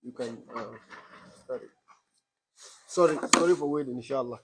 you can start it. Sorry for waiting, inshallah.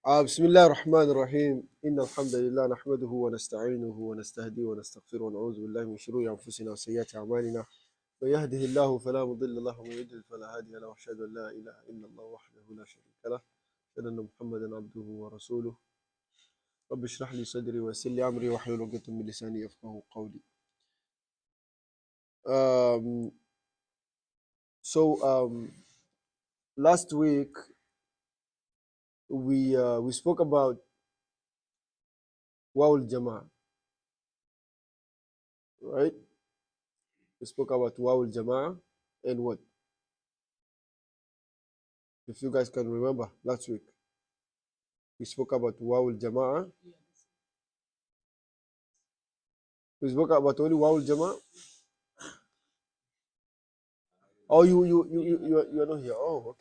بسم الله الرحمن الرحيم إن الحمد لله نحمده ونستعينه ونستهديه ونستغفره ونعوذ بالله من شرور أنفسنا وسيئات أعمالنا من يهده الله فلا مضل له ومن يضلل فلا هادي له وأشهد أن لا إله إلا الله وحده لا شريك له أشهد أن محمدا عبده ورسوله رب اشرح لي صدري ويسر لي أمري واحلل عقدة من لساني يفقهوا قولي. Last week we spoke about Wawul Jama'a, right? We spoke about Wawul Jama'a and what? If you guys can remember, last week we spoke about Wawul Jama'a. We spoke about only Wawul Jama'a. Oh, you are not here. Oh,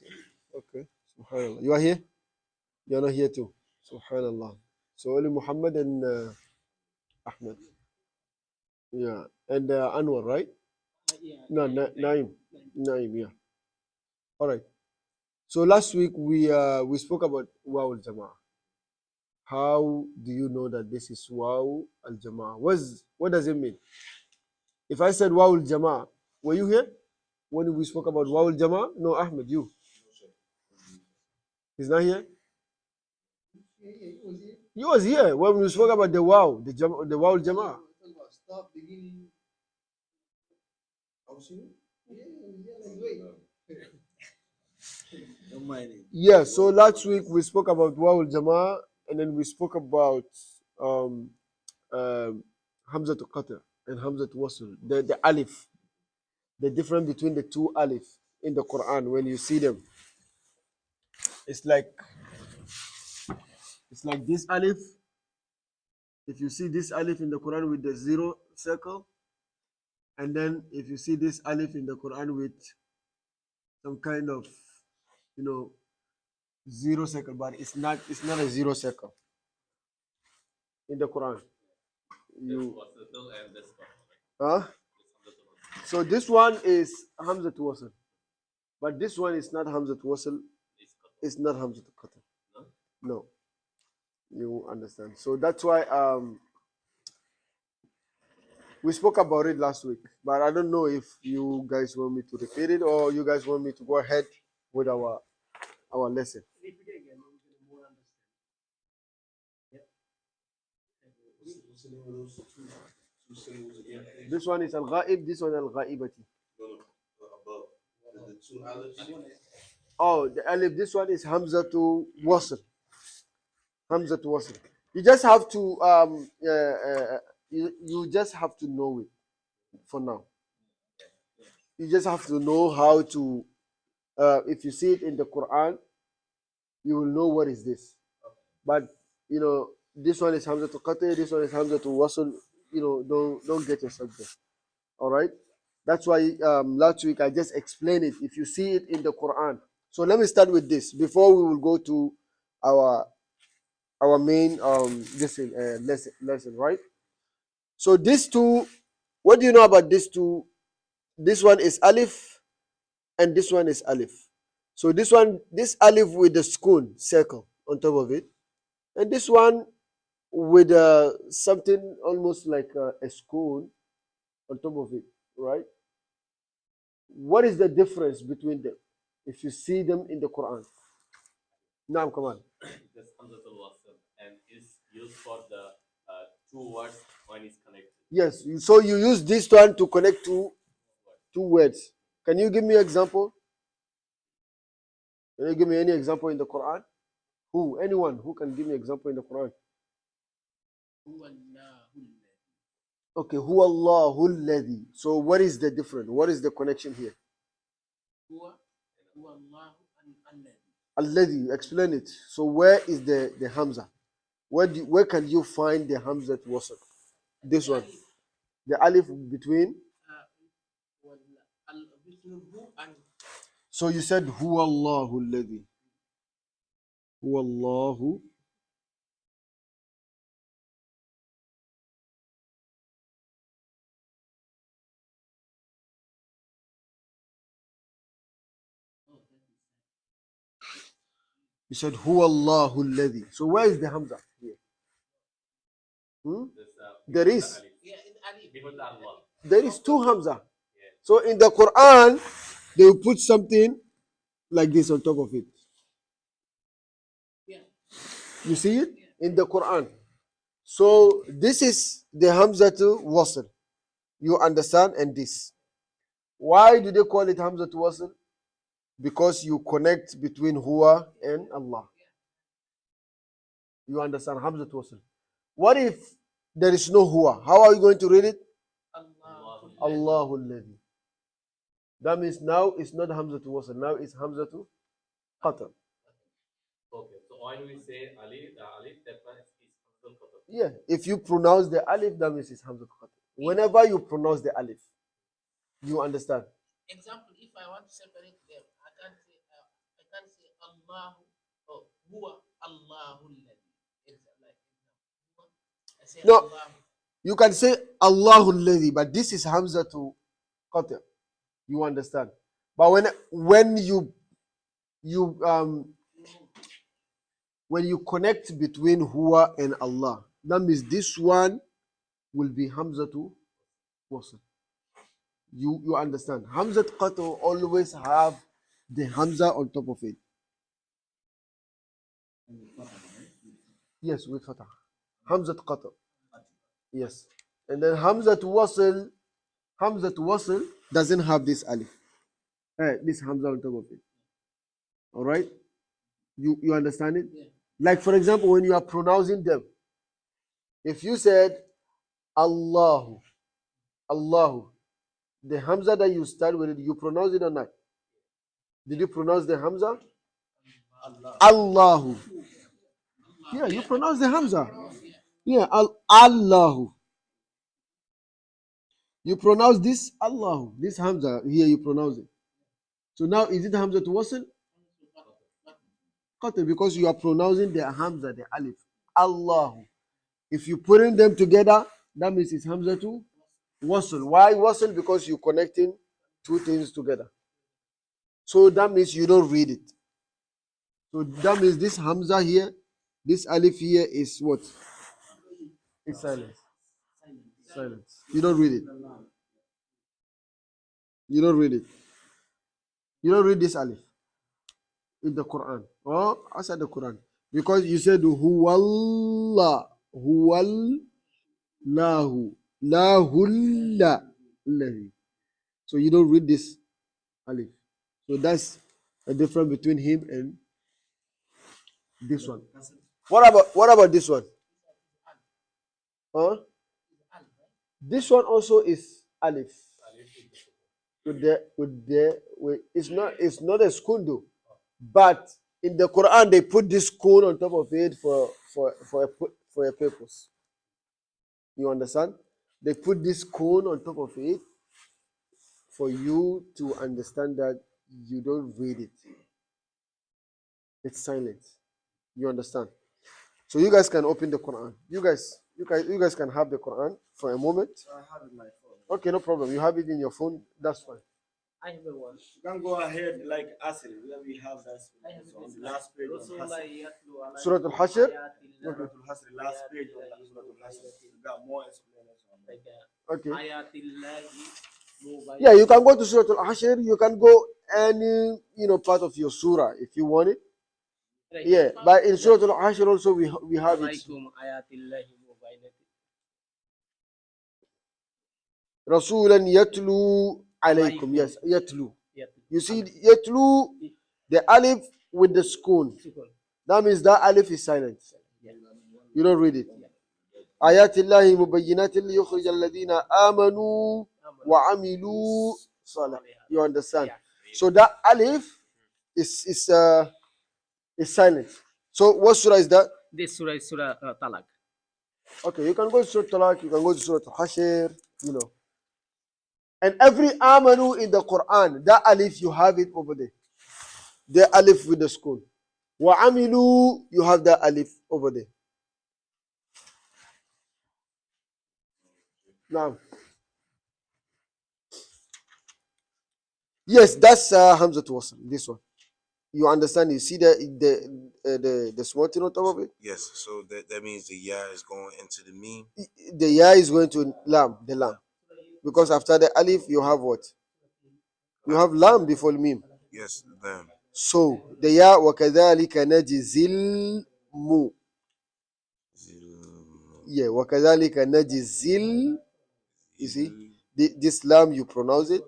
okay. Subhanallah. You are here. You are not here too. Subhanallah. So only Muhammad and Ahmed. Yeah, and Anwar, right? No, Naim. Naim, yeah. All right. So last week we spoke about Waw al Jama'a. How do you know that this is Waw al Jama'a? What does it mean? If I said Waw al Jama'a, were you here when we spoke about Waw al Jama'a? No, Ahmed, you. He's not here. He was here when we spoke about the Waw, the Waw al Jama'a. Stop beginning. Yeah, so last week we spoke about Waw al Jama'a, and then we spoke about Hamza to Qatr and Hamza to Wasl, the alif, the difference between the two alif in the Quran. When you see them, it's like this alif. If you see this alif in the Quran with the zero circle, and then if you see this alif in the Quran with some kind of, zero circle, but it's not a zero circle in the Quran. Huh? So this one is Hamza to Wasl, but this one is not Hamza to Wasl. It's not Hamza to Qatr. No, you understand. So that's why we spoke about it last week, but I don't know if you guys want me to repeat it or you guys want me to go ahead with our lesson. This one is Al-Ghaib, this one Al-Ghaibati. Above the two alifs. Oh, the alif, this one is Hamza to Wasl. Hamza to Wasl. You just have to you just have to know it for now. You just have to know how to if you see it in the Quran, you will know what is this. But this one is Hamza to Qatr, this one is Hamza to Wasl. Don't get yourself there. All right. That's why last week I just explained it. If you see it in the Quran. So let me start with this before we will go to our main lesson, right? So these two, what do you know about these two? This one is alif and this one is alif. So this alif with the sukun circle on top of it, and this one with something almost like a sukun on top of it, right? What is the difference between them if you see them in the Quran? Now, come on. This Hamzatul Wasl and is used for the two words when it's connected. Yes, so you use this one to connect two words. Can you give me an example? Can you give me any example in the Quran? Anyone who can give me an example in the Quran? Okay, Huwa Allahul Ladhi. So what is the difference? What is the connection here? Alladhi, explain it. So where is the Hamza? Where can you find the Hamza to wasl? This one. The alif between. So you said Huwa Allahu Alladhi. Huwa Allahu. You said Huwa Allahu Alladhi. So where is the Hamza here? There is. There is two Hamza. So in the Quran, they will put something like this on top of it. You see it in the Quran. So this is the Hamza to wasl. You understand? And this. Why do they call it Hamza to wasl? Because you connect between Huwa and Allah. You understand? Hamza to wasl. What if there is no Huwa? How are you going to read it? Allahu Alladhi. That means now it's not Hamza to wasl. Now it's Hamza to qatl. Okay, so why do we say alif? The alif that one is Hamza qatl. Yeah, if you pronounce the alif, that means it's Hamza to qatl. Whenever you pronounce the alif, you understand. Example, if I want to separate them, I can't say Allahu or Huwa Allahu Alladhi. I say No. Allahu. You can say Allahu Alladhi, but this is Hamza to qatl. You understand? But when you connect between Huwa and Allah, that means this one will be Hamza to wasl. You understand? Hamza to qatl always have the Hamza on top of it. Yes, with fatah. Hamza to qatl. Yes. And then Hamza to wasl doesn't have this alif. This Hamza on top of it. All right? You understand it? Yeah. Like for example, when you are pronouncing them, if you said Allahu, Allahu, the Hamza that you start with it, you pronounce it or not? Did you pronounce the Hamza? Allahu. Yeah, you pronounce the Hamza. Yeah, Allahu. You pronounce this Allahu, this Hamza here. You pronounce it. So now is it Hamza to wasl? Qatl, because you are pronouncing the Hamza, the alif, Allahu. If you putting them together, that means it's Hamza to wasl. Why wasl? Because you're connecting two things together. So that means you don't read it. So that means this Hamza here, this alif here is what? It's silence. Silence. You don't read it. You don't read it. You don't read this alif in the Quran or outside the Quran, because you said huwallah, huwallahu, lahulla. So you don't read this alif. So that's a difference between him and this one. What about this one? Huh? This one also is alif. It's not a skundo, but in the Quran they put this kun on top of it for a purpose. You understand? They put this kun on top of it for you to understand that you don't read it. It's silent. You understand? So you guys can open the Quran. You guys can have the Quran for a moment. I have it in my phone. Okay, no problem. You have it in your phone. That's fine. I have a one. You can go ahead like Asr, where we have that I have on this. the last page of Rasulullah Hasr. yatlu ala Surah Al-Hashr? Surah Al-Hasr, last page of Surah Al-Hasr. We got more explanation on that. Okay. Ayatillahi Yeah, you can go to Surah Al-Hashr. You can go any part of your surah if you want it. Yeah, but in Surah Al-Hashr also we have it. Rasulan yatlu alaykum. Yes, yatlu. You see, yatlu, the alif with the schoon. That means that alif is silent. You don't read it. Ayatillahi mubayyinatin liyukhrij alladhina amanu wa amilu salih. You understand? So that alif is It's silent. So what surah is that? This surah is Surah Talaq. Okay, you can go to Surah Talaq, you can go to Surah Hashir, you know. And every amanu in the Quran, that alif, you have it over there. The alif with the school. Wa amilu, you have that alif over there. Now, yes, that's Hamza to Wasl, this one. You understand? You see the small thing on top of it? Yes, so that means the ya is going into the meme. The ya is going to lam, the lam. Because after the alif, you have what? You have lam before mim. Yes, them. So, the ya, وَكَذَلِكَ نَجِزِلْ mu. Yeah, وَكَذَلِكَ نَجِزِلْ. You see? This lam, you pronounce it,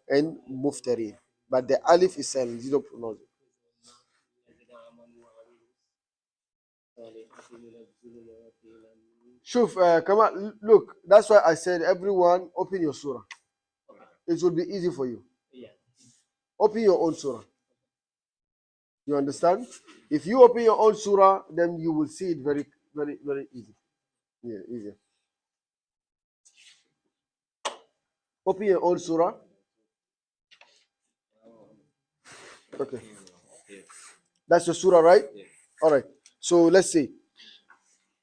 and muftarin. But the alif is silent, you don't pronounce it. Shuf, come on, look, that's why I said everyone open your surah. It will be easy for you. Open your own surah. You understand? If you open your own surah, then you will see it very, very, very easy. Yeah, easy. Open your own surah. Okay. That's your surah, right? All right. So let's see.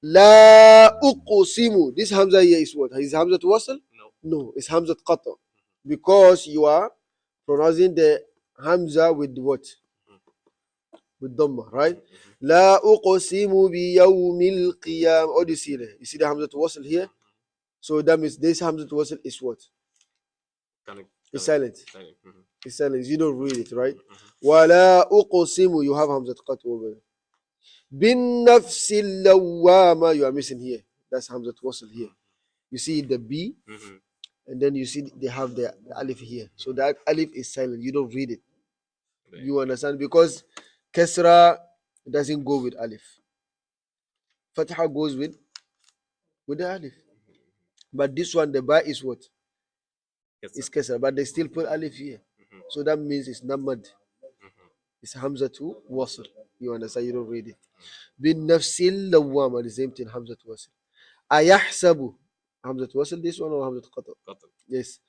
La uqsimu. This Hamza here is what? Is Hamza to wasl? No, it's Hamza to qata. Because you are pronouncing the Hamza with what? With Dhamma, right? La uqsimu bi yawmil qiyam. What do you see there? You see the Hamza to wasl here? So that means this Hamza to wasl is what? It's silent. It's silent. You don't read it, right? Wala uqsimu. You have Hamza to qata over there. Bin nafsil lawama, you are missing here. That's Hamza to wasl here. You see the B, and then you see they have the alif here. So that alif is silent. You don't read it. You understand? Because Kesra doesn't go with alif. Fatha goes with the alif. But this one, the ba is what? It's Kesra. But they still put alif here. So that means it's namad. It's Hamza to wasl. You understand? You don't read it. Bin nafsil lawama, the same thing, Hamza to wasl. Ayahsabu. Hamza to wasl, this one or Hamza to qata? Yes.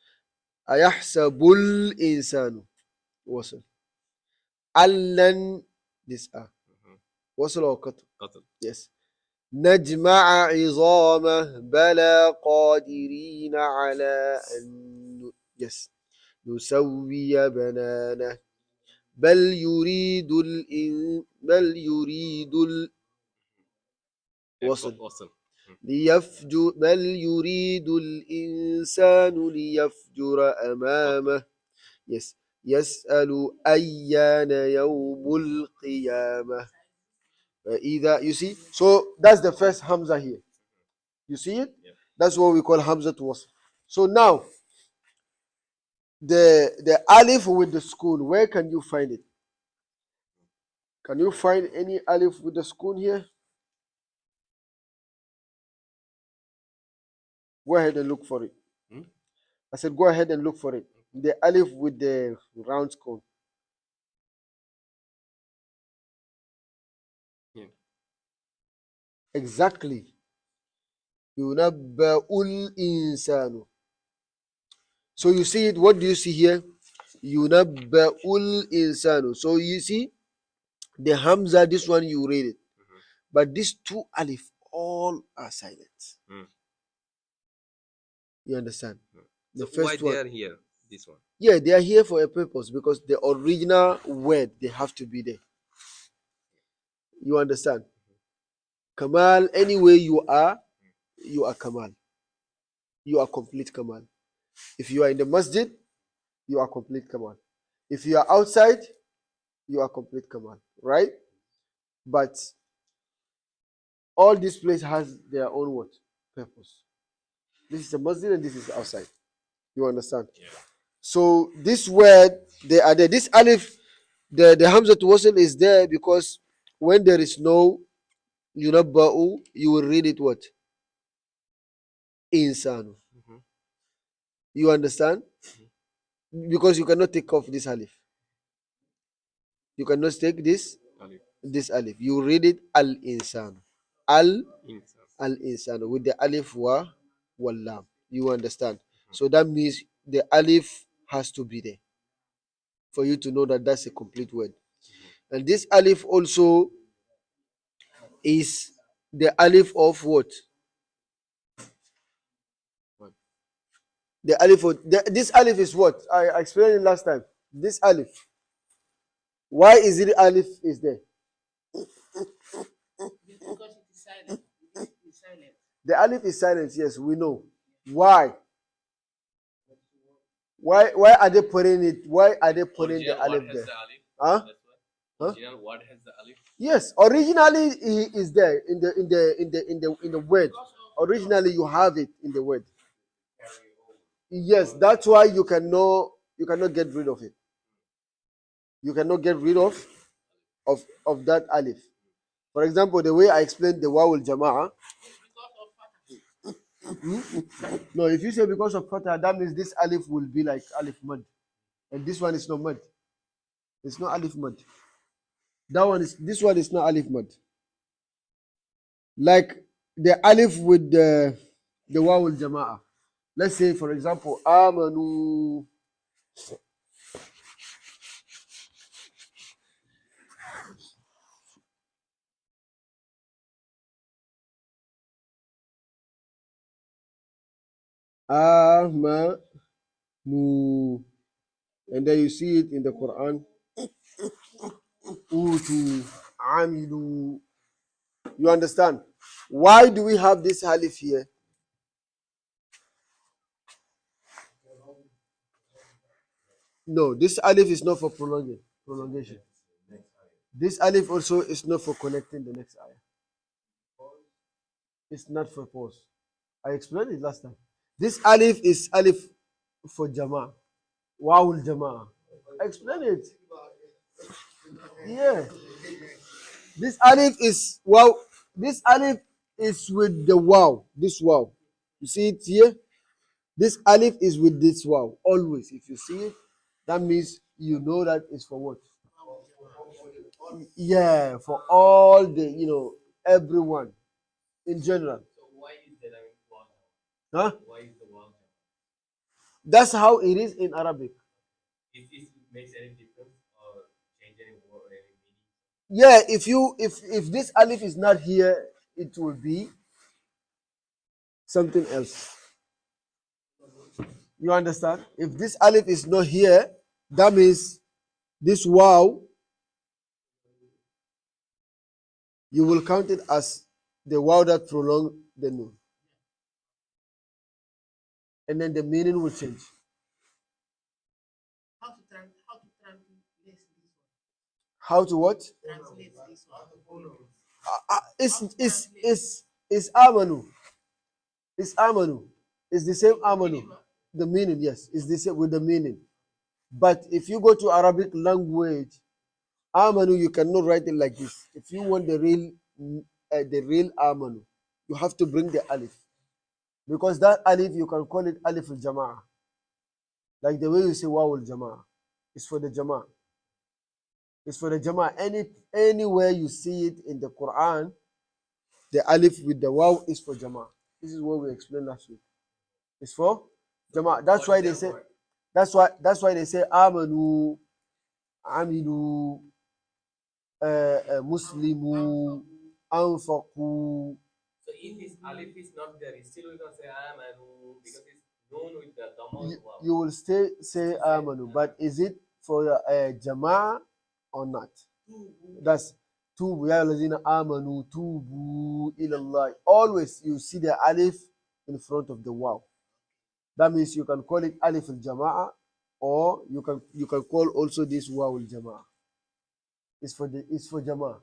Ayahsabul insanu. Wasl. Allan, this wasl or qata? Yes. نجمع عظامه بلا قادرين على أن yes نسوي بنانه بل يريد وصل ليفجر بل يريد الإنسان ليفجر أمامه yes يسأل أيان يوم القيامة either you see, so that's the first Hamza here. You see it? Yeah. That's what we call Hamza to wasl. So now the alif with the school, where can you find it? Can you find any alif with the school here? Go ahead and look for it. I said go ahead and look for it. The alif with the round cone. Exactly. Yunabba'ul insanu. So you see it, what do you see here? Yunabba'ul insanu. So you see the Hamza, this one you read it. But these two alif all are silent. You understand? The So first why one. they are here? This one. Yeah, they are here for a purpose because the original word, they have to be there. You understand? Kamal, anywhere you are Kamal. You are complete Kamal. If you are in the masjid, you are complete Kamal. If you are outside, you are complete Kamal. Right? But all this place has their own what? Purpose. This is a masjid and this is outside. You understand? Yeah. So this word, they are there. This alif, the Hamza to wasl is there because when there is no yunabba'u, you will read it what? Insanu. You understand? Because you cannot take off this alif. You cannot take this This alif. You read it al-insan. Al Insan. al-insan with the alif wa lam. You understand? So that means the alif has to be there for you to know that that's a complete word. And this alif also is the alif of what? The alif of this alif is what? I explained it last time. This alif. Why is it alif is there? Because it is silent. It is silent. The alif is silent, yes, we know. Why? Why are they putting it? Why are they putting the Original word alif has there? the alif. Huh? That's why. Huh? Original word has the alif. Yes, originally it is there in the word. Originally you have it in the word. Yes, that's why you cannot get rid of it. You cannot get rid of that alif. For example, the way I explained the wawul jama'ah. No, if you say because of fatah, that means this alif will be like alif mud, and this one is not mud. It's not alif mud. This one is not alif mud. Like the alif with the wawul jama'ah. Let's say, for example, amanu. Amanu. And then you see it in the Quran. Utu, amilu. You understand? Why do we have this alif here? No, this alif is not for prolongation. This alif also is not for connecting the next ayah. It's not for pause. I explained it last time. This alif is alif for jama. Wawul jama. I explained it. Yeah. This alif is wow. This alif is with the wow. This wow. You see it here? This alif is with this wow. Always. If you see it, that means you know that it's for what? Yeah, for all the, everyone in general. So why is there a word? Huh? Why is the word? That's how it is in Arabic. It makes any difference or change any word or any meaning? Yeah, if this alif is not here, it will be something else. You understand? If this alif is not here, that means this wow, you will count it as the wow that prolong the noon. And then the meaning will change. How to translate this one? How to what? Translate this one. It's amanu. It's amanu. It's the same amanu. The meaning, yes, is the same with the meaning. But if you go to Arabic language, amanu, you cannot write it like this. If you want the real amanu, you have to bring the alif, because that alif you can call it alif al jama'ah, like the way you say waw al jama'ah. It's for the jama'ah. It's for the jama'ah. Anywhere you see it in the Quran, the alif with the waw is for jama'ah. This is what we explained last week. It's for jama'ah. That's why they say. That's why they say amanu, amilu, muslimu, anfaqu. So if this alif is not there, still we can say amanu because it's known with the dhamma. You will still say amanu, but is it for jama'ah or not? That's tubu ya lazina amanu tubu ilallah. Always you see the alif in front of the waw. That means you can call it alif al jama'ah, or you can call also this waw al jama'ah. It's for jama'ah. Jama.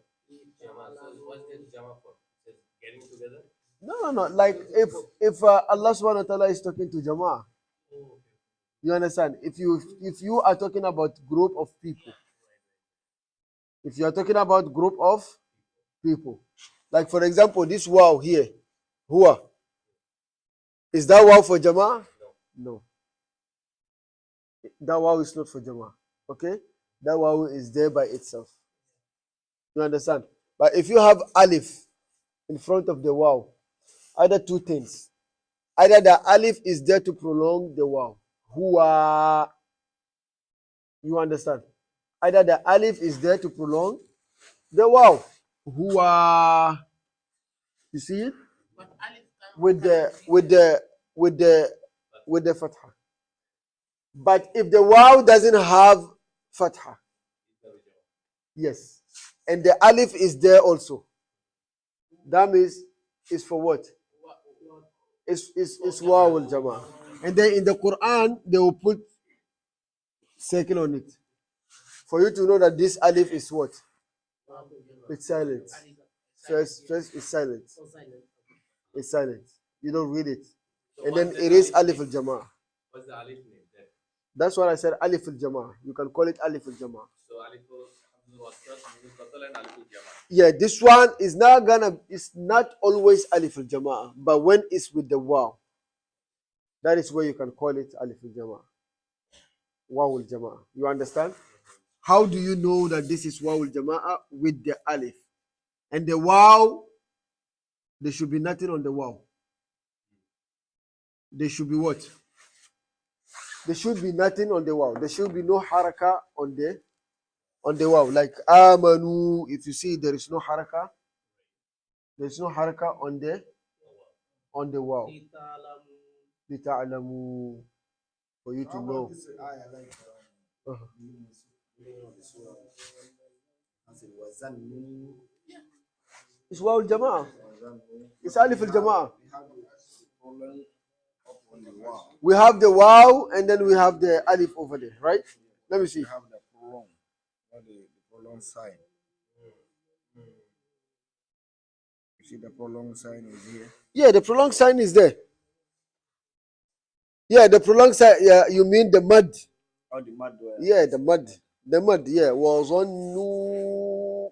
So what's this jama for? Just getting together? No. Like if Allah subhanahu wa ta'ala is talking to jama'ah, Oh, okay. you understand? If you are talking about group of people, if you are talking about group of people, like for example, this wow here, huwa, is that wow for jama'ah? No. That wow is not for jama'ah. Okay? That wow is there by itself. You understand? But if you have alif in front of the wow, either two things. Either the alif is there to prolong the wow. Huwa. You understand? Either the alif is there to prolong the wow. Huwa. You see it? But alif can With the be with the with the with the fatha. But if the wow doesn't have fatha, yes, and the alif is there also, that means it's for what? It's wow al jama. And then in the Quran they will put second on it for you to know that this alif is what? It's silent. First it's silent. It's silent. You don't read it. So And what's then the it is alif alif al name? jama. What's the alif name then? That's what I said, alif al jama. You can call it alif al jama. So alif Hamza Wasl, Hamza Qasr, and alif al-Jama. Yeah, this one is not gonna. It's not always alif al jama, but when it's with the wow, that is where you can call it alif al jama. Wow al jama. You understand? How do you know that this is wow al jama? With the alif and the wow? There should be nothing on the wow. There should be what? There should be nothing on the wow. There should be no haraka on the wow. Like amanu, if you see there is no haraka, there is no haraka on the wow. لِتَعْلَمُوا, for you to How about know. this ayah like Uh-huh. the surah? As it was Zannu, It's wow al jama'a. Zannu. It's alif al jama'a. We have the problem up on the wall. We have the wow and then we have the alif over there, right? Let me see. We have the prolong, or the prolonged sign. You see the prolonged sign is here. Yeah, the prolonged sign is there. Yeah, the prolonged sign. Yeah, you mean the mud? Or the mud where Yeah, the mud. The mud. Yeah, وَظَنُّوا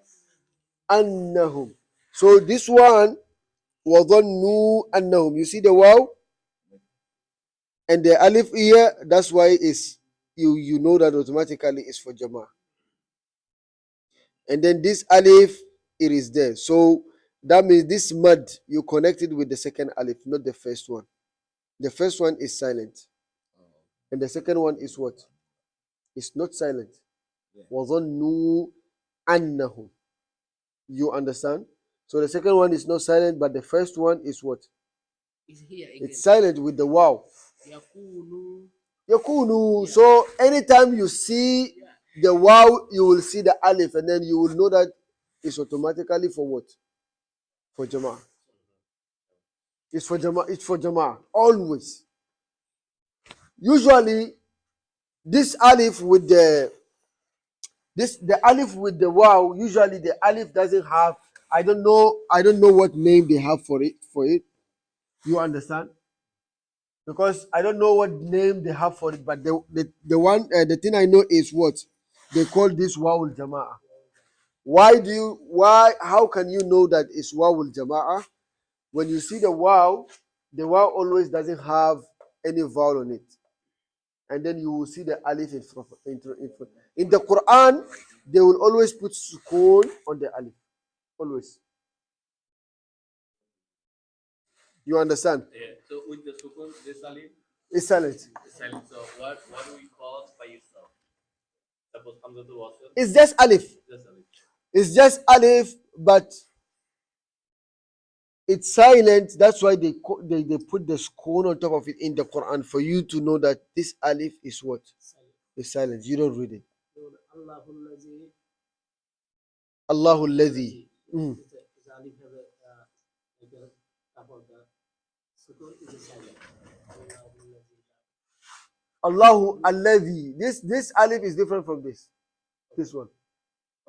أَنَّهُمْ. So this one, وَظَنُّوا أَنَّهُمْ. You see the wow and the alif here. That's why it's you know that automatically it's for jama. And then this alif, it is there. So that means this mud you connected with the second alif, not the first one. The first one is silent, and the second one is what? It's not silent. Yeah. وَظَنُّوا أَنَّهُمْ. You understand? So the second one is not silent, but the first one is what? is here again. It's silent with the wow. Yakunu. Yakunu. So anytime you see the wow, you will see the alif, and then you will know that it's automatically for what? For Jama. It's for Jama. It's for Jama. Always. Usually, this alif with the alif with the wow. Usually, the alif doesn't have. I don't know what name they have for it. You understand? Because I don't know what name they have for it, but the one the thing I know is what they call this wawul jama'a. How can you know that it's wawul jama'a? When you see the wow always doesn't have any vowel on it, and then you will see the alif in front. In the Quran, they will always put sukun on the alif, always. You understand? Yeah. So with the sukun, this alif It's silent. is silent. So what do we call by yourself? Suppose Hamza to Wasl. It's just alif. Just alif. It's just alif, but it's silent. That's why they put the sukun on top of it in the Quran for you to know that this alif is what? It's silent. You don't read it. Allahu Ladhi. Allahu Alladhi. This alif is different from this. This one.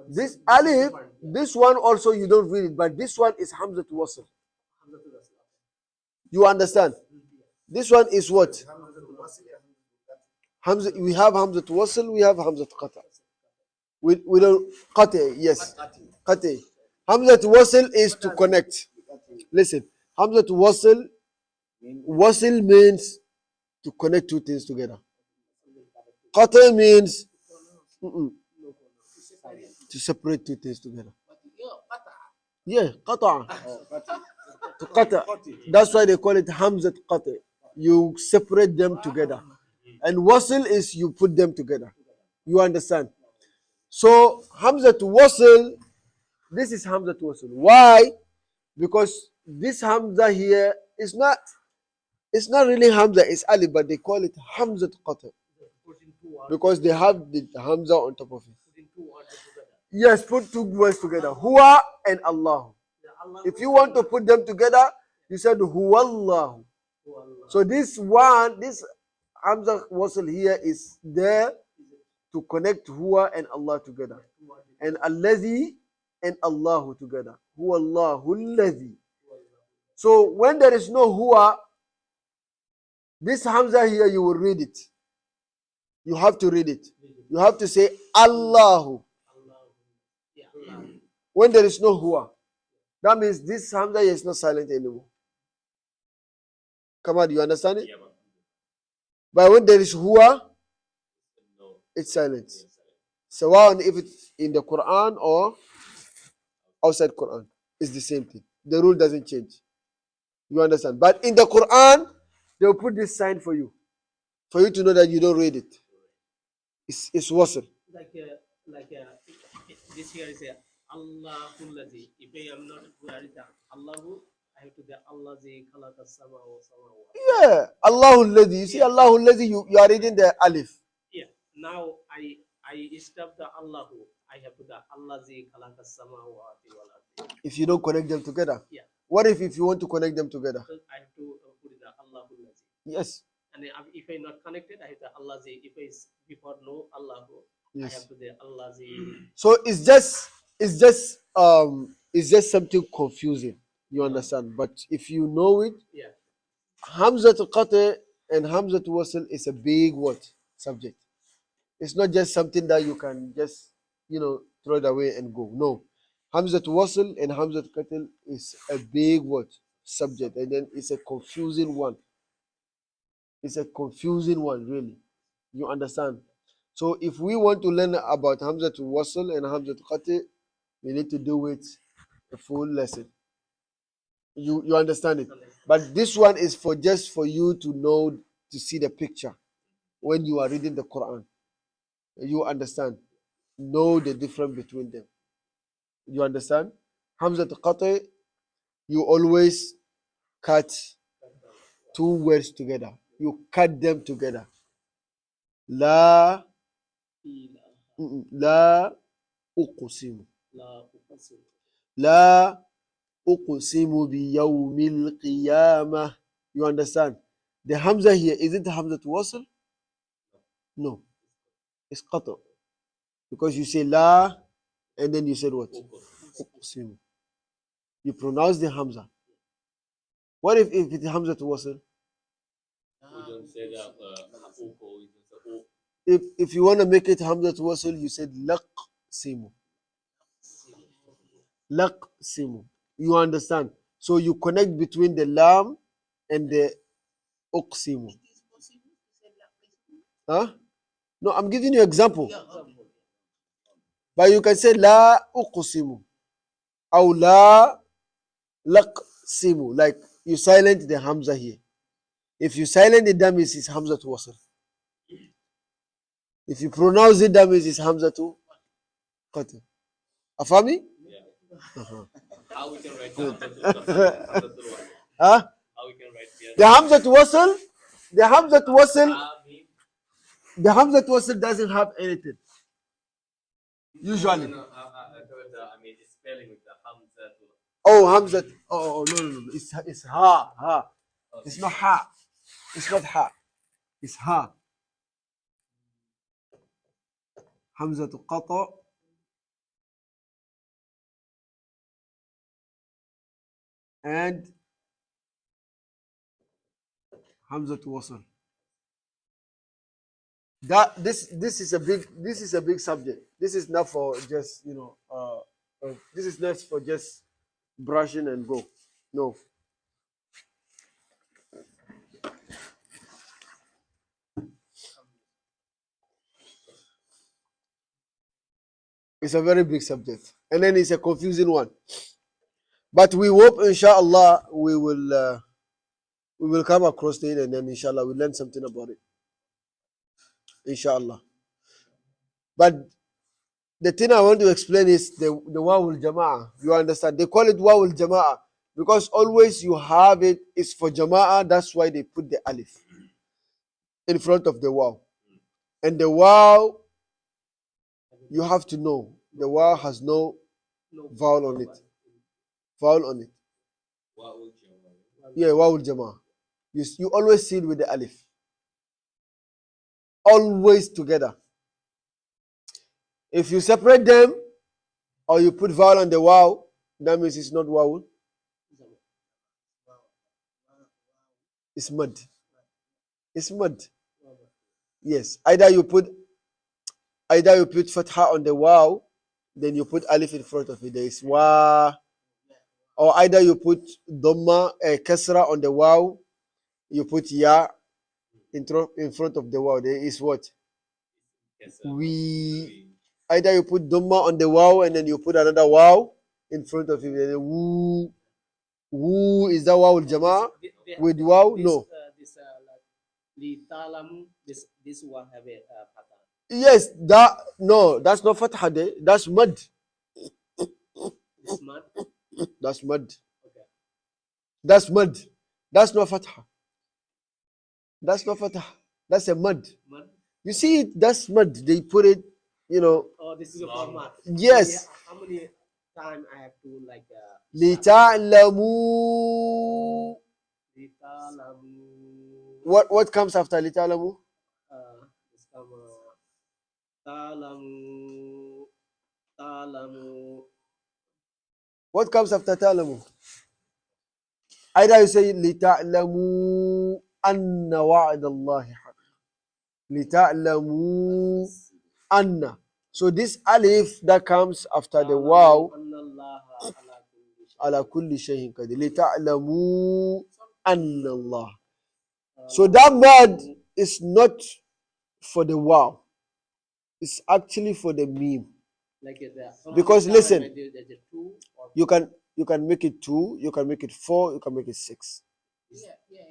This alif, this one also you don't read it, but this one is Hamza to Wasl. You understand? This one is what? Hamza. We have Hamza to Wasl, we have Hamza to Qata. We don't Qati, yes. Qati. Hamza to Wasl is to connect. Listen, Hamza to Wasl means to connect two things together. Qata means to separate two things together. Yeah, qata'a. Oh, cut it. To qata'. Cut it. That's why they call it hamzat qata'. You separate them together. And wasl is you put them together. You understand? So hamzat wasl, this is hamzat wasl. Why? Because this hamza here is not, it's not really hamza, it's alif, but they call it hamzat qata'. Because they have the hamza on top of it. Yes, put two words together. Huwa and Allah. If you want to put them together, you said Huwallahu. So this one, this hamza wasl here is there to connect Huwa and Allah together. And Allazi and Allahu together. Huwallahu Allazi. So when there is no Huwa, this hamza here, you will read it. You have to read it. You have to say Allahu. When there is no Huwa. That means this hamza here is not silent anymore. Come on, do you understand it? Yeah, man. But when there is Huwa, No. it's silent. So if it's in the Quran or outside Quran, it's the same thing. The rule doesn't change. You understand? But in the Quran, they will put this sign for you to know that you don't read it. It's wasl. Like this here is a Allahul If I am not good at Allahu, I have to get Allah khalaqa sama wa sama. Yeah, Allahul Ladhi. You see, Allahul Ladhi, you are reading the alif. Yeah. Now I stop the Allahu. I have to the Allah khalaqa sama wa wal. If you don't connect them together. Yeah. What if you want to connect them together? I have to put the Allahul Yes. And if I not connected, I have the Allah If I before no Allahu, I Yes. have to the Allah So it's just something confusing. You understand? But if you know it, Yeah. Hamzatul Qati and Hamzatul Wasl is a big word subject. It's not just something that you can just throw it away and go. No. Hamzatul Wasl and Hamzatul Qati is a big word subject, and then it's a confusing one. It's a confusing one, really. You understand? So if we want to learn about Hamzatul Wasl and Hamzatul Qati, we need to do it a full lesson. You understand it? But this one is just for you to know, to see the picture when you are reading the Quran. You understand? Know the difference between them. You understand? Hamzatul Qati, you always cut two words together. You cut them together. La uqsimu. La uqsimu bi yawmil qiyamah. You understand? The Hamza here, is it Hamza to Wasl? No. It's Qata. Because you say La, and then you said what? Uqsimu. You pronounce the Hamza. What if it's Hamza to Wasl? We don't say that uko, we just say o. If you want to make it Hamza to Wasl, you said Laqsimu. Laqsimu. You understand? So you connect between the Lam and the Uqsimu. Huh? No, I'm giving you an example. But you can say La Uqsimu. Or La Laqsimu. Like you silent the Hamza here. If you silent it, that means it's Hamza to Wasl. If you pronounce it, that means it's Hamza to Qati. Afami? Yeah. Uh-huh. How we can write the Huh? How we can write here? The Hamza to Wasl, the Hamza to Wasl, Mean? the Hamza to Wasl doesn't have anything. Usually. No, I mean, it's spelling with the Hamza to. Oh, Hamza. Oh, no. It's Ha. It's not Ha. It's not Ha. It's Ha. Hamza to Qata. And Hamza to Wasl. This is a big subject. This is not for just this is not for just brushing and go. No. It's a very big subject, and then it's a confusing one. But we hope, inshallah, we will come across it, and then inshallah we learn something about it. Inshallah. But the thing I want to explain is the wawul jama'ah. You understand? They call it wawul jama'ah because always you have it is for jama'ah. That's why they put the alif in front of the waw. And the waw, you have to know the waw has no No vowel on it. Vowel on it. Yeah, wawul jama'ah. You always see it with the alif. Always together. If you separate them or you put vowel on the waw, that means it's not wawul. It's mud. It's mud. Yes. Either you put fatha on the waw, then you put alif in front of it. There is wa. Or either you put dhamma, kasra on the waw, you put ya in front of the waw. There is what? We. Either you put dhamma on the waw and then you put another waw in front of it. Then woo. Woo is that waw al-jama'ah? With waw? No. This like li talamu. This one have a pattern. Yes, no, that's not fatha there. That's mud. This mud. That's mud. Okay. That's mud. That's not fatha. That's not fatha. That's a mud. Mud. You see it? That's mud. They put it, Oh, this is a format. Yes. How many time I have to like لِتَعْلَمُوا. li talamu. What comes after لِتَعْلَمُوا? This come talamu. Talamu. What comes after ta'lamu? Either you say لِتَعْلَمُوا أَنَّ وَعْدَ اللَّهِ حَقٌّ. لِتَعْلَمُوا أَنَّ. So this alif that comes after the waw, ala kulli shay'in qadir. لِتَعْلَمُوا أَنَّ اللَّهِ. So that word is not for the waw. It's actually for the meme. Like Because listen, there's a two or you can make it 2, you can make it 4, you can make it 6.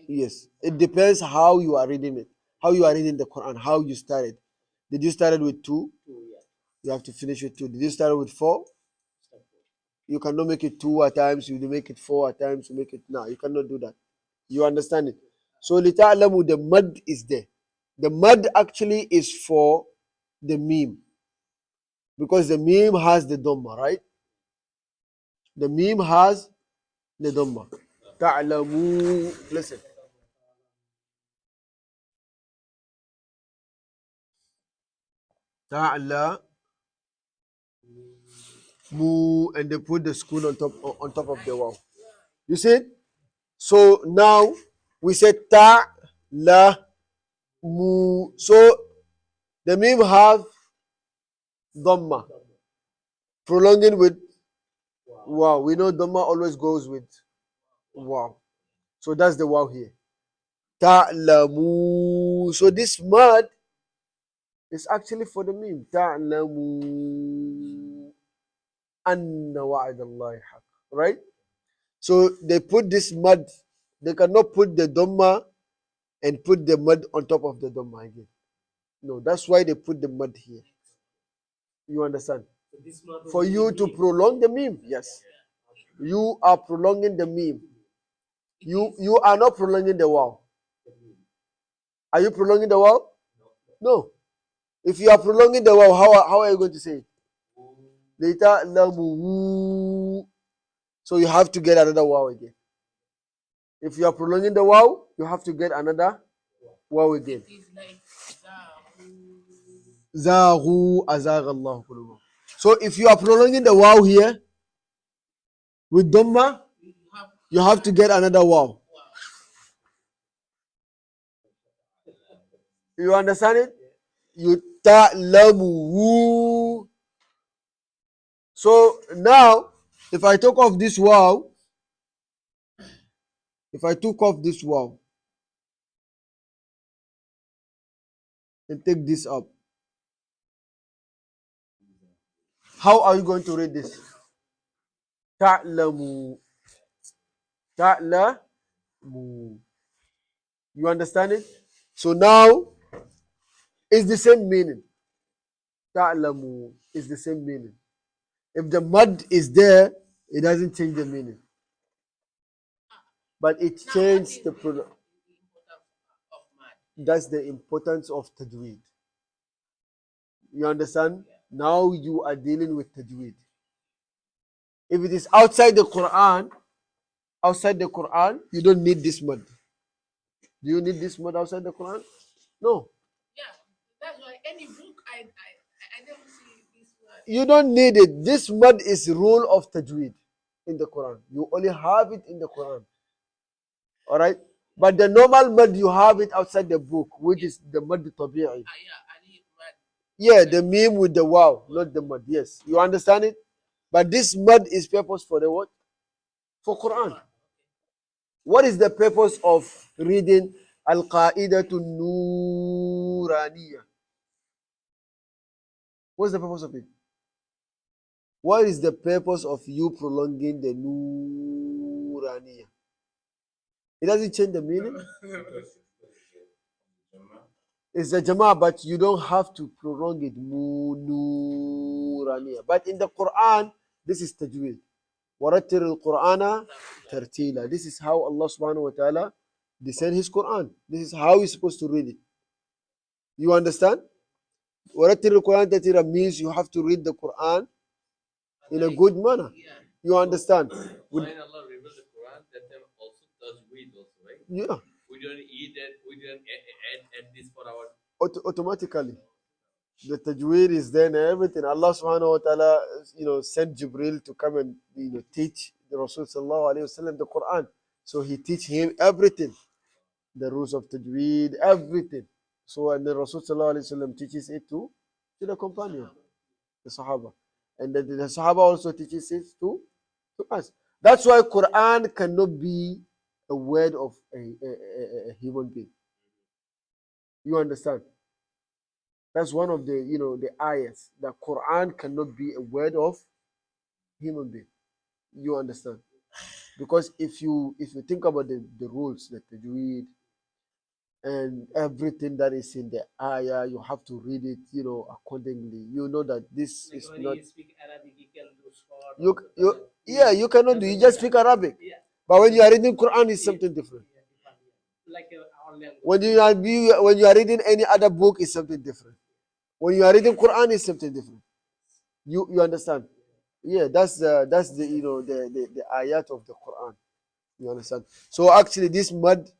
Yes, it depends how you are reading it, how you are reading the Quran, how you started. Did you start with 2? two, yeah. You have to finish with 2. Did you start with 4? You cannot make it 2 at times. You make it 4 at times. You make it no. You cannot do that. You understand it? So lita'lamu, the mud is there. The mud actually is for the meme, because the meme has the dhamma, right? The meme has the dhamma. Ta'lamu. Listen. Ta'lamu, and they put the school on top of the wall. You see it? So now we say ta'lamu. So the meme have dhamma, prolonging with wow. We know dhamma always goes with wow. So that's the wow here. Ta'lamu. So this mud is actually for the meme. Ta'lamu anna wa'adallahi haq. Right? So they put this mud. They cannot put the dhamma and put the mud on top of the dhamma again. No, that's why they put the mud here. You understand? So this mud For will you be to meme. prolong the meme. Yes. You are prolonging the meme. You are not prolonging the wow. Are you prolonging the wow? No. If you are prolonging the wow, how are you going to say it? Later, lamu. So you have to get another wow again. If you are prolonging the wow, you have to get another wow again. It's like Zaghu azagha Allah qulubahum. So if you are prolonging the wow here with dhamma, you have to get another wow. You understand it? You ta'lamu. So now, if I took off this wow, and take this up, how are you going to read this? Ta'lamu. ta'lamu. You understand it? So now it's the same meaning. Ta'lamu is the same meaning. If the mud is there, it doesn't change the meaning. But it Now, what changed is the the pronoun. importance of mad? That's the importance of tajweed. You understand? Now you are dealing with tajweed. If it is outside the Quran, you don't need this mud. Do you need this mud outside the Quran? No. Yeah, that's why any book I never see this one. You don't need it. This mud is rule of tajweed in the Quran. You only have it in the Quran. All right? But the normal mud, you have it outside the book, which is the mud tabi'i. Yeah, I need mad. Yeah, the meme with the wow, not the mud. Yes. You understand it? But this mud is purpose for the what? For Quran. What is the purpose of reading Al-Qa'idatu Nuraniyah? What's the purpose of it? What is the purpose of you prolonging the Nuraniyah? It doesn't change the meaning. It's the Jama'ah, but you don't have to prolong it. Nuraniyah. But in the Quran, this is tajweed. وَرَتِّلِ الْقُرْآنَ تَرْتِيلًا. This is how Allah subhanahu wa ta'ala descend His Quran. This is how you're supposed to read it. You understand? وَرَتِّلِ الْقُرْآنَ تَرْتِيلًا means you have to read the Quran in a good manner. Yeah. You understand? When Allah revealed the Quran, that time also tajweed also, right? Yeah, We don't eat it. We don't add this for our. automatically. The tajweed is there and everything. Allah subhanahu wa ta'ala, sent Jibril to come and, teach the Rasul sallallahu alayhi wasallam the Quran. So he teach him everything. The rules of tajweed, everything. So, and the Rasul sallallahu alayhi wasallam teaches it to the companion, the Sahaba. And then the Sahaba also teaches it to us. That's why Quran cannot be a word of a human being. You understand? That's one of the ayahs. The Quran cannot be a word of human being. You understand? Because if you think about the rules, the tajweed, and everything that is in the ayah, you have to read it, accordingly. You know that this Like is when not. you speak Arabic, you can do short. You cannot do. You just speak Arabic. Yeah. But when you are reading Quran, it's something different. Like our language. When you are reading any other book, it's something different. When you are reading Quran, it's something different. You understand? Yeah, that's the the ayat of the Quran. You understand? So actually, this mud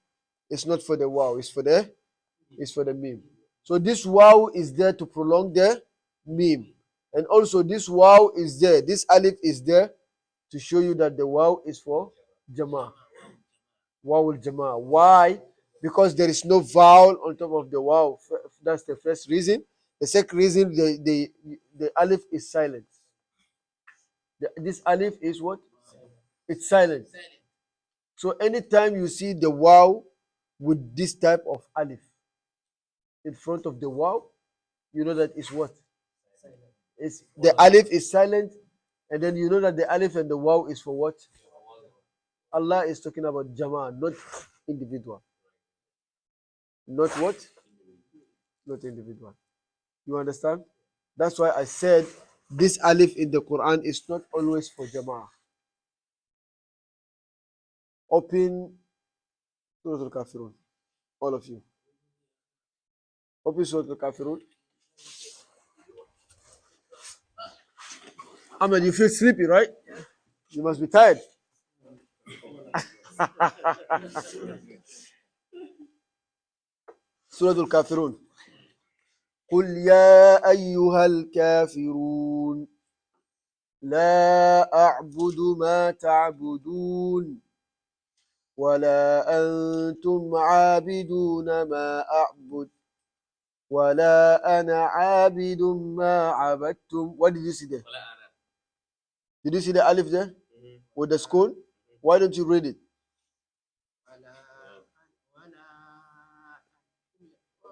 is not for the wow. It's for the meme. So this wow is there to prolong the meme, and also this wow is there. This alif is there to show you that the wow is for Jama. Wow al Jama. Why? Because there is no vowel on top of the wow. That's the first reason. The second reason, the alif is silent. This alif is what? It's silent. So anytime you see the wow with this type of alif in front of the wow, you know that it's what? It's the alif is silent, and then you know that the alif and the wow is for what? Allah is talking about Jama, not individual. Not what? Not individual. You understand? That's why I said this alif in the Quran is not always for Jama'ah. Open Surah Al-Kafirun. All of you. Open Surah Al-Kafirun. Ahmed, you feel sleepy, right? You must be tired. Surah Al-Kafirun. قل يا أيها الكافرون لا أعبد ما تعبدون ولا أنتم عابدون ما أعبد ولا أنا عابد ما عبدتم. What did you see there? Did you see the alif there with the school? Why don't you read it?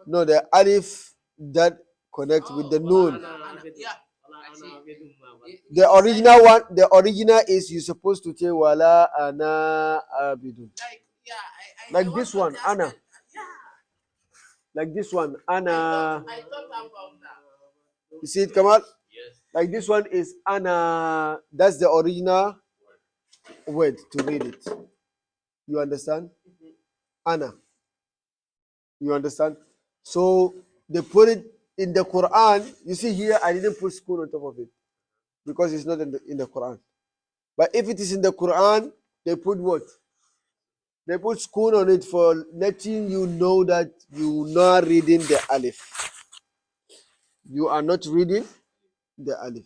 No, the alif that connects with the noon. Yeah, The original one, the original is you're supposed to say wala ana abidun. Like, yeah, I Like want this to one, just ana. get- Yeah. Like this one, I ana. thought about that. You see it, Kamal? Yes. Like this one is ana. That's the original word to read it. You understand? Ana. You understand? So they put it in the Quran. You see here, I didn't put school on top of it because it's not in the Quran. But if it is in the Quran, they put what? They put school on it for letting you know that you not reading the alif. You are not reading the alif.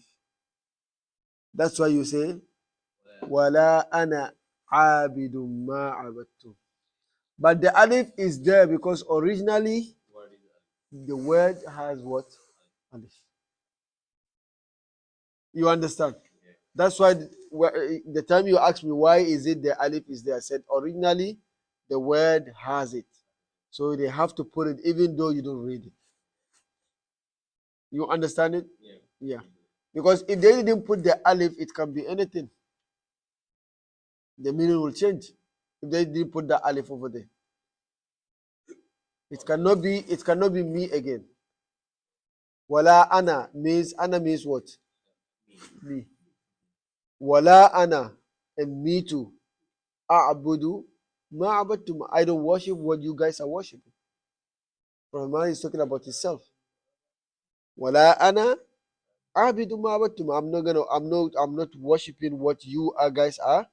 That's why you say wala ana abidum ma abadtum. But the alif is there because originally What is that? the word has what? Alif. You understand? That's why the time you asked me why is it the alif is there, I said originally the word has it. So they have to put it even though you don't read it. You understand it? Yeah. Yeah. Because if they didn't put the alif, it can be anything. The meaning will change. If they didn't put the alif over there. It cannot be me again. Wala ana means what? Me. Wala ana and me too. A'budu ma abadtum. I don't worship what you guys are worshiping. Rahman is talking about himself. Wala ana a'budu ma abadtum. I'm not worshiping what you guys are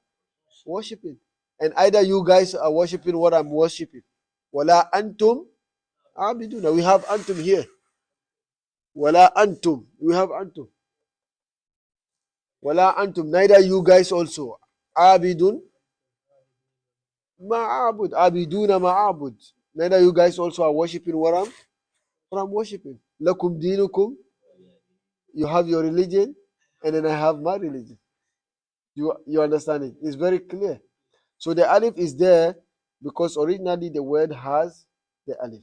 worshiping. And either you guys are worshiping what I'm worshiping. Wala antum abiduna. We have antum here. Wala antum. We have antum. Wala antum. Neither you guys also. Abidun ma'abud. Abiduna ma'abud. Neither you guys also are worshiping what I'm worshiping. Lakum dinukum. You have your religion, and then I have my religion. You understand it? It's very clear. So the alif is there because originally the word has the alif.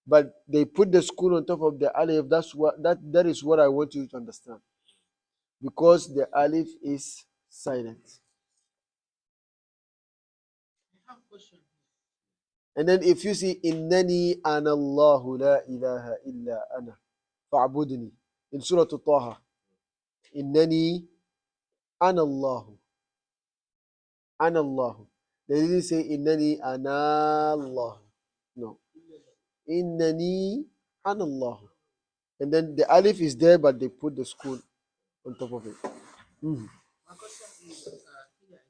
But they put the school on top of the alif. That is what I want you to understand. Because the alif is silent. I have a question. And then if you see innani ana Allahu la ilaha illa ana fa'budni in Surah Taha. Innani ana Allahu. Ana Allahu. They didn't say innani ana Allah. No. Innani ana Allahu. And then the alif is there, but they put the school on top of it. Mhm. My question is here again.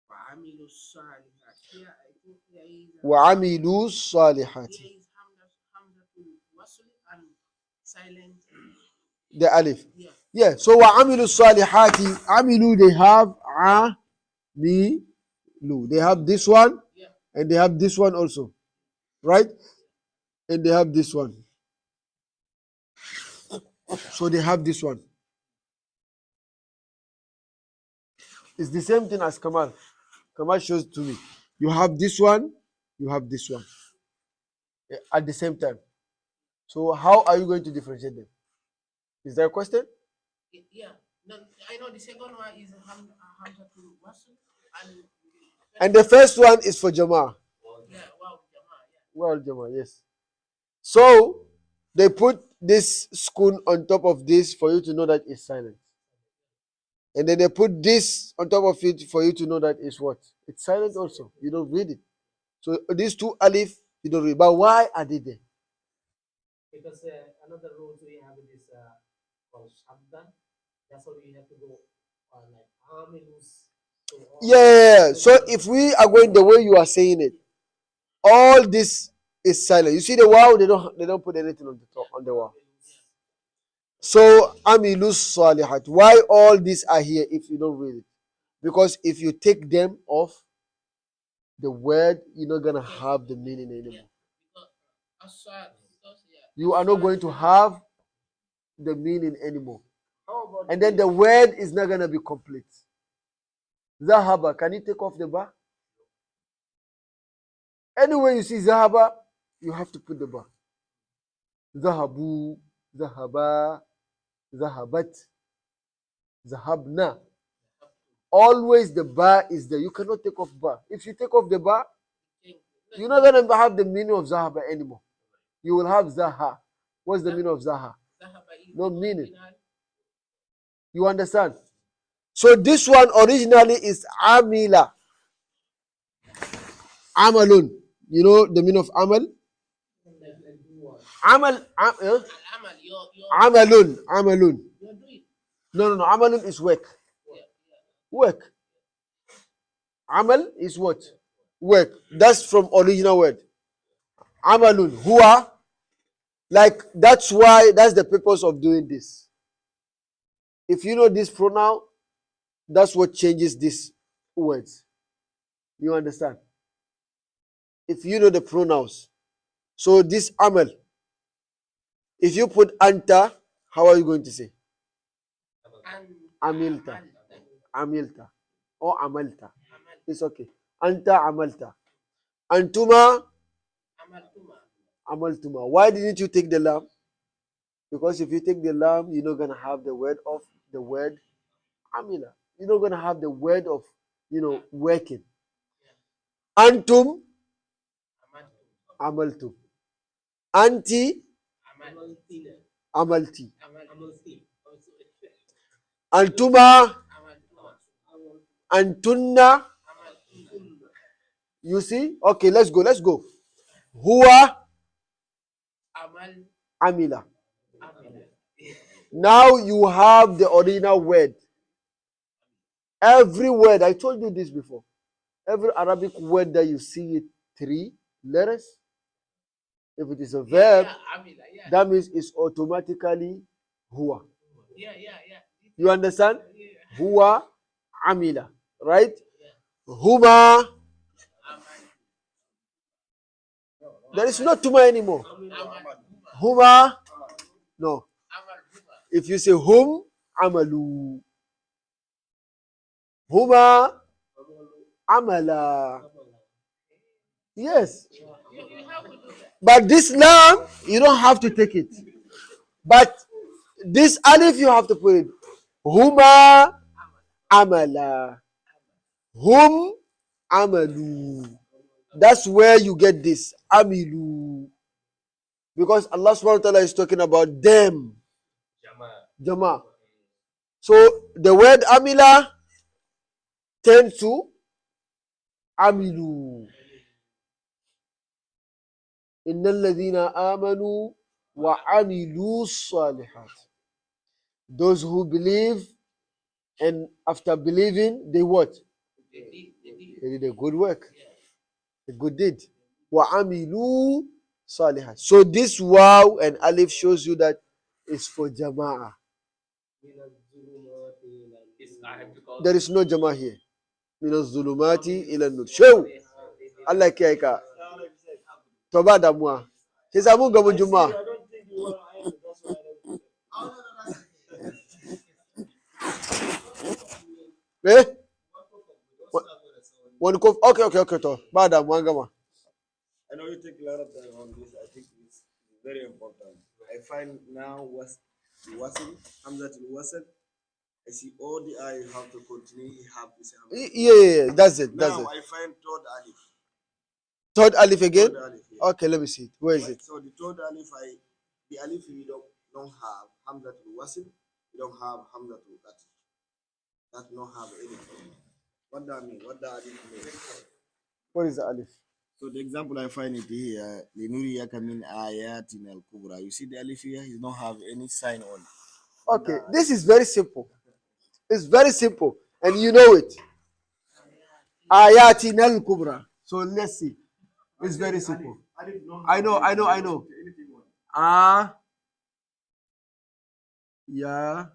وعملوا الصالحات. Here I think there is وعملوا الصالحات. here is hamzatul wasl and silent. The alif. Yeah. Yeah. So وعملوا الصالحات. Amilu, they have amilu. They have this one, Yeah. and they have this one also, right? And they have this one. So they have this one. It's the same thing as Kamal. Kamal shows to me. You have this one, you have this one at the same time. So how are you going to differentiate them? Is there a question? Yeah. No, I know the second one is hamzatul wasl and And the first one is for Jama. yeah, wow, Jama, yeah. Well, Jama, yes. So they put this schoon on top of this for you to know that it's silent. And then they put this on top of it for you to know that it's what? It's silent also. You don't read it. So these two alif, you don't read. But why are they there? Because another rules we have this called Shabda. That's why we have to go like Amilus. Yeah. So if we are going the way you are saying it, all this is silent. You see the wow, they don't put anything on the top on the wow. So amilus salihat. Why all these are here if you don't read it? Because if you take them off, the word you're not gonna have the meaning anymore. You are not going to have the meaning anymore. And then the word is not gonna be complete. Zahaba, can you take off the bar? Anywhere you see Zahaba, you have to put the bar. Zahabu, Zahaba, Zahabat. Zahabna. Always the ba is there. You cannot take off ba. If you take off the ba, you're not going to have the meaning of zahaba anymore. You will have zaha. What's the meaning of zaha? No meaning. You understand? So this one originally is amila. Amalun. You know the meaning of amal? Amal. Al-amal, Amalun. Amalun. you're doing. No. Amalun is work. Yeah. Work. Amal is what? Work. That's from original word. Amalun. Huwa. Like that's why that's the purpose of doing this. If you know this pronoun, that's what changes these words. You understand? If you know the pronouns. So this amal, if you put anta, how are you going to say? Amilta. Amilta. Or amalta. It's okay. Anta amalta. Antuma Amaltuma. amaltuma. Why didn't you take the lam? Because if you take the lam, you're not gonna have the word of the word amila. You're not gonna have the word of working. Antum amaltum. Anti Amaltina. amalti. Amalti. Antuma Amaltuma. antunna. Amaltuma. You see? Okay, let's go. Huwa Amal. amila. Amal. Now you have the original word. Every word, I told you this before. Every Arabic word that you see it 3 letters, if it is a verb, Amila, yeah. that means it's automatically huwa. Yeah. You understand? Yeah. Huwa amila. Right? Yeah. Huma. Amal. There is no tuma anymore. Amal. Huma. No. Amal. If you say hum, amalu. Huma amala. Yes. You have to do that. But this lam, you don't have to take it. But this alif, you have to put it. Huma amala. Hum amalu. That's where you get this. Amilu. Because Allah subhanahu wa ta'ala is talking about them. Jama. So the word amila tends to amilu. Innal ladhina amanu wa amilu salihat. Those who believe and after believing, they what? They They did a good work. A good deed. Wa amilu salihat. So this waw and alif shows you that it's for jama'ah. I have to call There is no jama'ah here. Minaz zulumati ila nur. Show. Allah kiyaye ka. To ba damuwa. Sai samu gaban juma'a. I don't think you want to answer. That's why I don't. Eh? Wani kof. Okay. To. Ba damuwa an gama. I know you take a lot of time on this. I think it's very important. I find now was the wasl, Hamza to wasl. I see all the I have to continue. You have to say Hamza. Yeah. That's it. Now I find third alif. Third alif again? Third alif, yeah. Okay, let me see it. Where is Right? it? So the third alif, the alif we don't have Hamza to wasl. We don't have Hamza to that. That don't have anything. What that mean? What that alif mean? What is the alif? So the example I find it here, Linuriyaka min ayatin al kubra. You see the alif here, he don't have any sign on it. Okay, this is very simple. It's very simple, and you know it. Ayatin al kubra. So let's see. It's very simple. I know. Ah, ya,